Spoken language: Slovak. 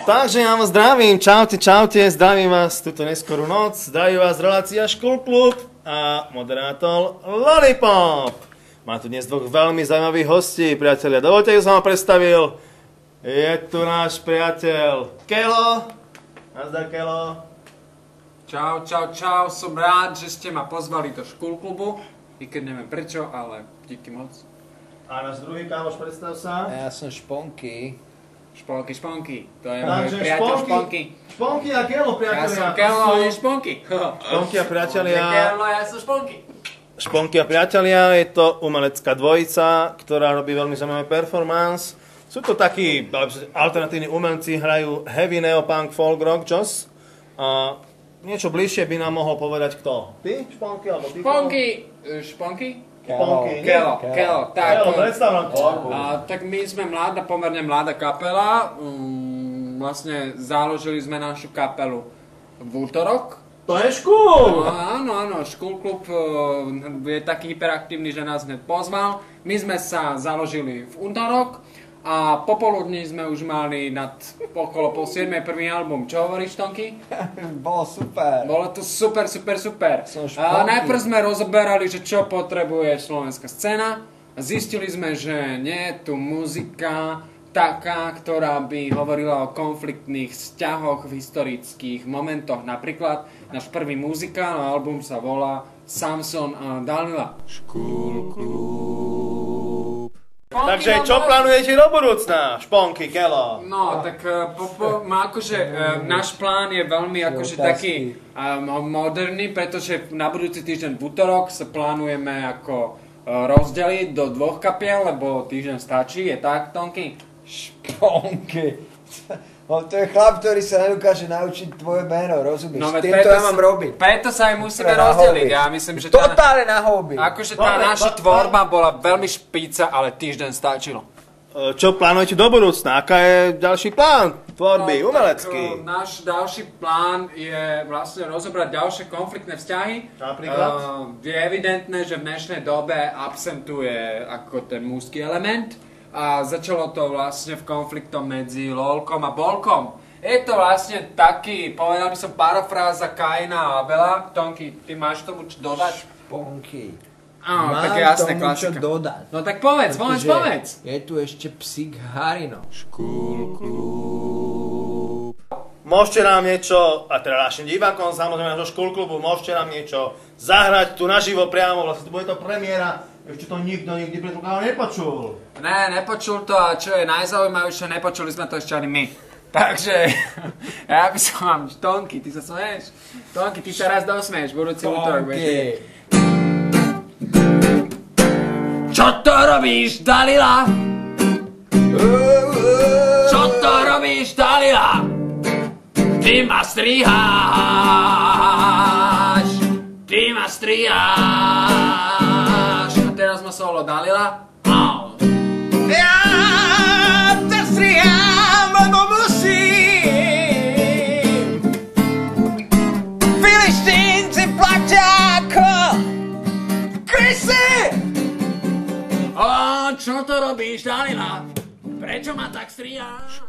Takže ja vás zdravím, čaute, zdravím vás túto neskorú noc, zdraví vás relácia Škulklub a moderátor Lollipop. Má tu dnes dvoch veľmi zaujímavých hostí, priatelia. Dovoľte, že som vám predstavil. Je tu náš priateľ Kelo. Nazdar, Kelo. Čau, som rád, že ste ma pozvali do Škulklubu, i keď neviem prečo, ale díky moc. A náš druhý kámoš, predstav sa. Ja som Šponky. Šponky, to je môj priateľ Šponky. Šponky a Kelo, priatelia. Ja som Kelo a nie Šponky. Šponky a priatelia. Kelo, ja som Šponky. Šponky a priatelia, je to umelecká dvojica, ktorá robí veľmi zaujímavý performance. Sú to takí alternatívni umelci, hrajú heavy neopunk, folk rock, čos. A niečo bližšie by nám mohol povedať kto? Ty, Šponky, alebo ty? Šponky? Kelo. Tak, predstav nám to. tak my sme pomerne mladá kapela. Vlastne založili sme našu kapelu v útorok. To je škôl! Áno, Škulklub je taký hyperaktívny, že nás hneď pozval. My sme sa založili v útorok a popoludní sme už mali okolo pol 7 prvý album. Čo hovoríš, Tonky? Bolo super. Bolo to super. Som Šponky. Najprv sme rozoberali, že čo potrebuje slovenská scéna. Zistili sme, že nie je tu muzika taká, ktorá by hovorila o konfliktných vzťahoch v historických momentoch. Napríklad náš prvý muzikál album sa volá Samson a Dalila. Takže čo plánujete do budúcna, Šponky, Kelo? No, tak náš plán je veľmi taký moderný, pretože na budúci týždeň v útorok sa plánujeme rozdeliť do dvoch kapiel, lebo týždeň stačí, je tak, Tonky? Šponky. To je chlap, ktorý sa nedokáže naučiť tvoje meno, rozumieš? No, Týmto ja mám robiť. Preto sa aj musíme rozdeliť. Ja myslím, že totálne na hobby. Akože tá naša tvorba bola veľmi špica, ale týždeň stačilo. Čo plánujete do budúcna? Aká je ďalší plán tvorby, umelecký? Náš ďalší plán je vlastne rozobrať ďalšie konfliktné vzťahy. Napríklad? Je evidentné, že v dnešnej dobe absentuje ako ten mužský element. A začalo to vlastne v konfliktom medzi Lolkom a Bolkom. Je to vlastne taký, povedal by som, parafráza Kaina a Abela. Tonky, ty máš tomu čo dodať? Šponky. Áno, Mám také jasné tomu klasika. čo dodať. No tak povedz. Je tu ešte psík Harino. Môžete nám niečo, a teda našim divákom, samozrejme nášho Škulklubu, môžete nám niečo zahrať tu naživo priamo, vlastne tu bude to premiéra. Ešte to nikto nikdy predpokládal nepočul. Ne, nepočul to a čo je najzaujímavejšie, nepočuli sme to ešte ani my. Takže, ja by som vám, Tonky, ty sa smeješ? Tonky, ty sa raz dosmeješ, budúci útorok. Čo to robíš, Dalila? Čo to robíš, Dalila? Ty ma striháš. Teraz ma solo Dalila. Ja ťa strihám, lebo musím. Filištínci platia ako krysy. Čo to robíš, Dalila? Prečo ma tak striháš?